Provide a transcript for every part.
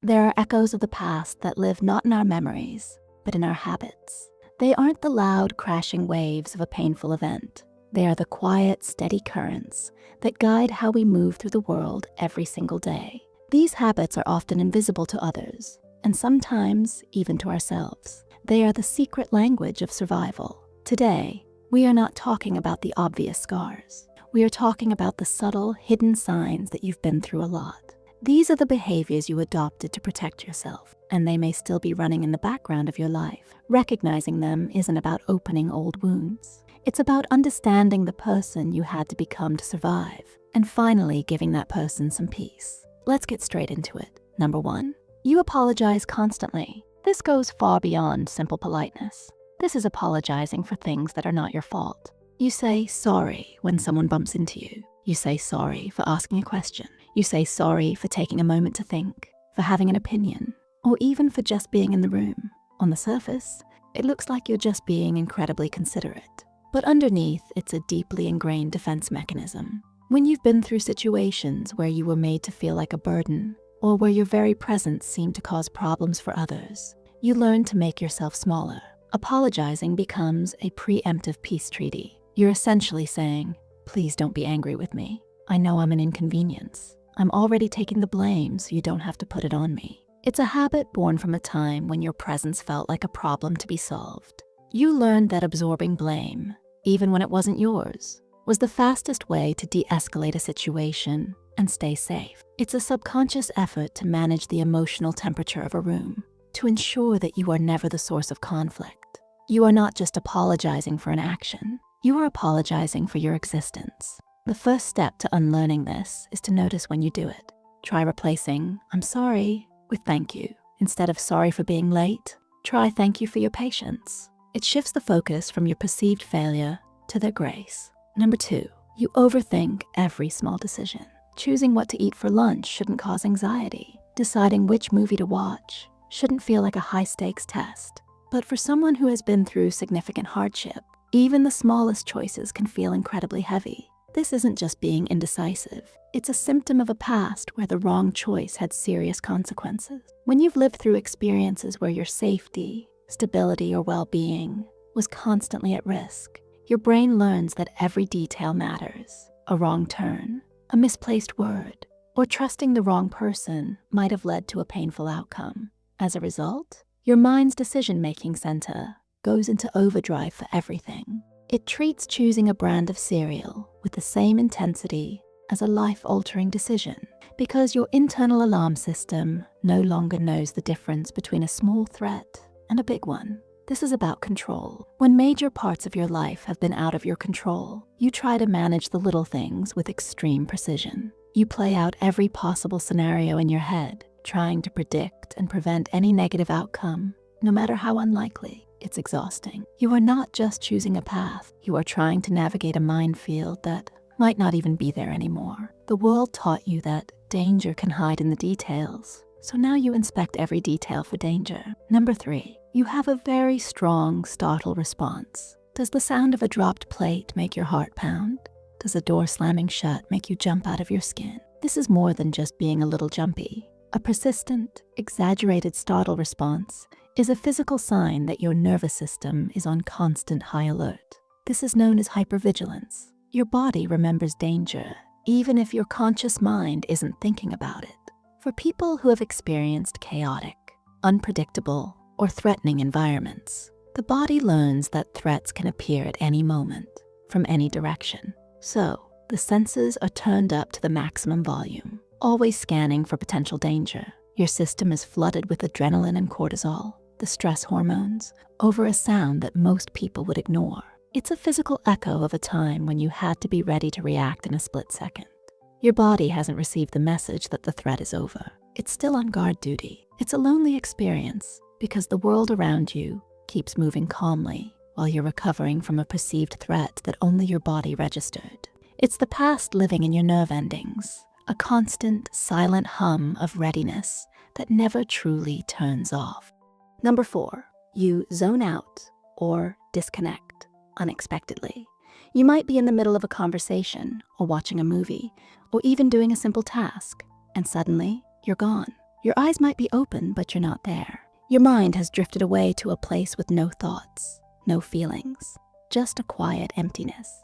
There are echoes of the past that live not in our memories, but in our habits. They aren't the loud, crashing waves of a painful event. They are the quiet, steady currents that guide how we move through the world every single day. These habits are often invisible to others, and sometimes even to ourselves. They are the secret language of survival. Today, we are not talking about the obvious scars. We are talking about the subtle, hidden signs that you've been through a lot. These are the behaviors you adopted to protect yourself, and they may still be running in the background of your life. Recognizing them isn't about opening old wounds. It's about understanding the person you had to become to survive, and finally giving that person some peace. Let's get straight into it. Number 1, you apologize constantly. This goes far beyond simple politeness. This is apologizing for things that are not your fault. You say sorry when someone bumps into you. You say sorry for asking a question. You say sorry for taking a moment to think, for having an opinion, or even for just being in the room. On the surface, it looks like you're just being incredibly considerate. But underneath, it's a deeply ingrained defense mechanism. When you've been through situations where you were made to feel like a burden, or where your very presence seemed to cause problems for others, you learn to make yourself smaller. Apologizing becomes a preemptive peace treaty. You're essentially saying, please don't be angry with me. I know I'm an inconvenience. I'm already taking the blame so you don't have to put it on me. It's a habit born from a time when your presence felt like a problem to be solved. You learned that absorbing blame, even when it wasn't yours, was the fastest way to de-escalate a situation and stay safe. It's a subconscious effort to manage the emotional temperature of a room, to ensure that you are never the source of conflict. You are not just apologizing for an action, you are apologizing for your existence. The first step to unlearning this is to notice when you do it. Try replacing "I'm sorry" with "thank you." Instead of "sorry for being late," try "thank you for your patience." It shifts the focus from your perceived failure to their grace. Number 2, you overthink every small decision. Choosing what to eat for lunch shouldn't cause anxiety. Deciding which movie to watch shouldn't feel like a high-stakes test. But for someone who has been through significant hardship, even the smallest choices can feel incredibly heavy. This isn't just being indecisive. It's a symptom of a past where the wrong choice had serious consequences. When you've lived through experiences where your safety, stability, or well-being was constantly at risk, your brain learns that every detail matters. A wrong turn, a misplaced word, or trusting the wrong person might have led to a painful outcome. As a result, your mind's decision-making center goes into overdrive for everything. It treats choosing a brand of cereal with the same intensity as a life-altering decision, because your internal alarm system no longer knows the difference between a small threat and a big one. This is about control. When major parts of your life have been out of your control, you try to manage the little things with extreme precision. You play out every possible scenario in your head, trying to predict and prevent any negative outcome, no matter how unlikely. It's exhausting. You are not just choosing a path, you are trying to navigate a minefield that might not even be there anymore. The world taught you that danger can hide in the details, so now you inspect every detail for danger. Number 3, you have a very strong startle response. Does the sound of a dropped plate make your heart pound? Does a door slamming shut make you jump out of your skin? This is more than just being a little jumpy. A persistent, exaggerated startle response is a physical sign that your nervous system is on constant high alert. This is known as hypervigilance. Your body remembers danger, even if your conscious mind isn't thinking about it. For people who have experienced chaotic, unpredictable, or threatening environments, the body learns that threats can appear at any moment, from any direction. So, the senses are turned up to the maximum volume, always scanning for potential danger. Your system is flooded with adrenaline and cortisol, the stress hormones, over a sound that most people would ignore. It's a physical echo of a time when you had to be ready to react in a split second. Your body hasn't received the message that the threat is over. It's still on guard duty. It's a lonely experience because the world around you keeps moving calmly while you're recovering from a perceived threat that only your body registered. It's the past living in your nerve endings, a constant, silent hum of readiness that never truly turns off. Number 4, you zone out or disconnect unexpectedly. You might be in the middle of a conversation or watching a movie or even doing a simple task, and suddenly you're gone. Your eyes might be open, but you're not there. Your mind has drifted away to a place with no thoughts, no feelings, just a quiet emptiness.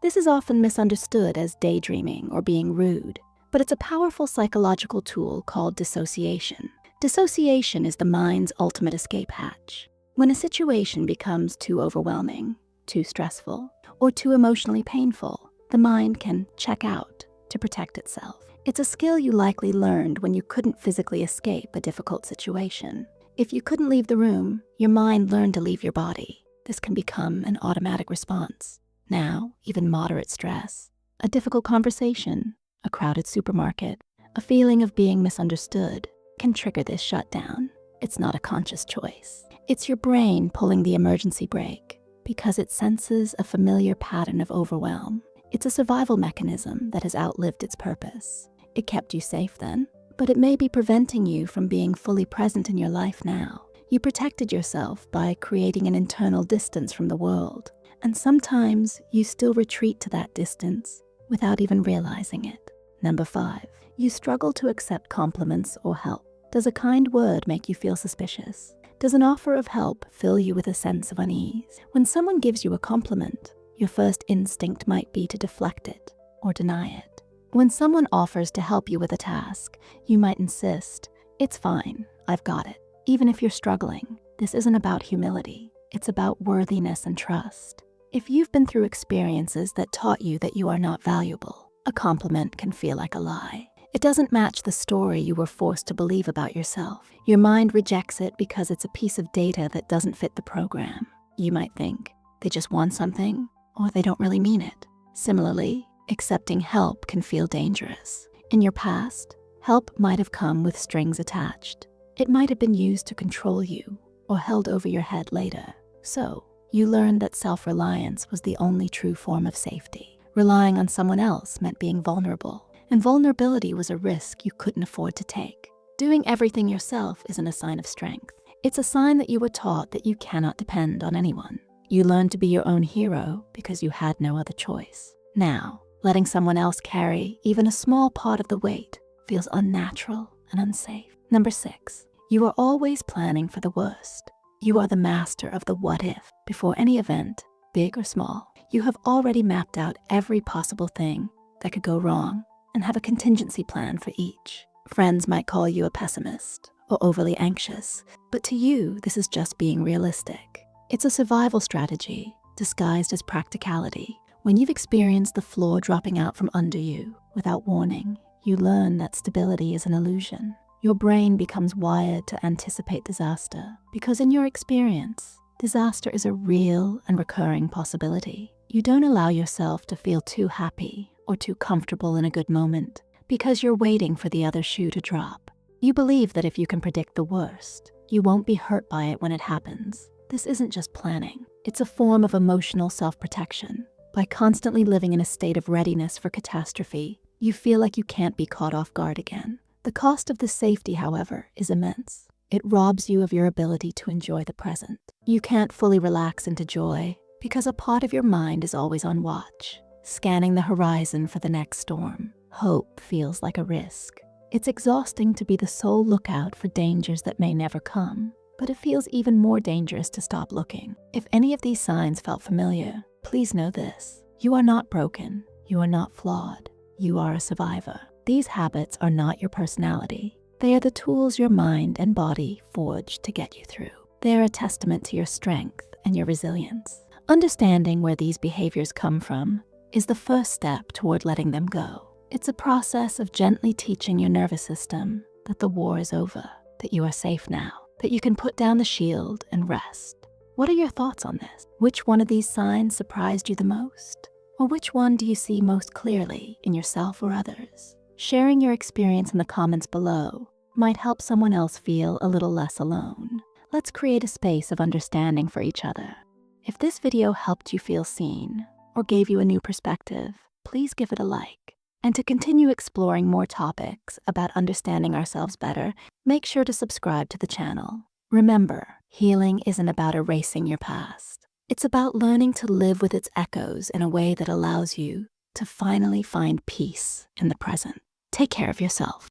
This is often misunderstood as daydreaming or being rude, but it's a powerful psychological tool called dissociation. Dissociation is the mind's ultimate escape hatch. When a situation becomes too overwhelming, too stressful, or too emotionally painful, the mind can check out to protect itself. It's a skill you likely learned when you couldn't physically escape a difficult situation. If you couldn't leave the room, your mind learned to leave your body. This can become an automatic response. Now, even moderate stress, a difficult conversation, a crowded supermarket, a feeling of being misunderstood can trigger this shutdown. It's not a conscious choice. It's your brain pulling the emergency brake because it senses a familiar pattern of overwhelm. It's a survival mechanism that has outlived its purpose. It kept you safe then, but it may be preventing you from being fully present in your life now. You protected yourself by creating an internal distance from the world, and sometimes you still retreat to that distance without even realizing it. Number 5, you struggle to accept compliments or help. Does a kind word make you feel suspicious? Does an offer of help fill you with a sense of unease? When someone gives you a compliment, your first instinct might be to deflect it or deny it. When someone offers to help you with a task, you might insist, "It's fine, I've got it." Even if you're struggling, this isn't about humility. It's about worthiness and trust. If you've been through experiences that taught you that you are not valuable, a compliment can feel like a lie. It doesn't match the story you were forced to believe about yourself. Your mind rejects it because it's a piece of data that doesn't fit the program. You might think, they just want something, or they don't really mean it. Similarly, accepting help can feel dangerous. In your past, help might have come with strings attached. It might have been used to control you or held over your head later. So, you learned that self-reliance was the only true form of safety. Relying on someone else meant being vulnerable, and vulnerability was a risk you couldn't afford to take. Doing everything yourself isn't a sign of strength. It's a sign that you were taught that you cannot depend on anyone. You learned to be your own hero because you had no other choice. Now, letting someone else carry even a small part of the weight feels unnatural and unsafe. Number 6, you are always planning for the worst. You are the master of the what if. Before any event, big or small, you have already mapped out every possible thing that could go wrong and have a contingency plan for each. Friends might call you a pessimist or overly anxious, but to you, this is just being realistic. It's a survival strategy disguised as practicality. When you've experienced the floor dropping out from under you without warning, you learn that stability is an illusion. Your brain becomes wired to anticipate disaster because in your experience, disaster is a real and recurring possibility. You don't allow yourself to feel too happy or too comfortable in a good moment because you're waiting for the other shoe to drop. You believe that if you can predict the worst, you won't be hurt by it when it happens. This isn't just planning. It's a form of emotional self-protection. By constantly living in a state of readiness for catastrophe, you feel like you can't be caught off guard again. The cost of this safety, however, is immense. It robs you of your ability to enjoy the present. You can't fully relax into joy because a part of your mind is always on watch, scanning the horizon for the next storm. Hope feels like a risk. It's exhausting to be the sole lookout for dangers that may never come, but it feels even more dangerous to stop looking. If any of these signs felt familiar, please know this: you are not broken, you are not flawed, you are a survivor. These habits are not your personality. They are the tools your mind and body forged to get you through. They are a testament to your strength and your resilience. Understanding where these behaviors come from is the first step toward letting them go. It's a process of gently teaching your nervous system that the war is over, that you are safe now, that you can put down the shield and rest. What are your thoughts on this? Which one of these signs surprised you the most? Or which one do you see most clearly in yourself or others? Sharing your experience in the comments below might help someone else feel a little less alone. Let's create a space of understanding for each other. If this video helped you feel seen or gave you a new perspective, please give it a like. And to continue exploring more topics about understanding ourselves better, make sure to subscribe to the channel. Remember, healing isn't about erasing your past. It's about learning to live with its echoes in a way that allows you to finally find peace in the present. Take care of yourself.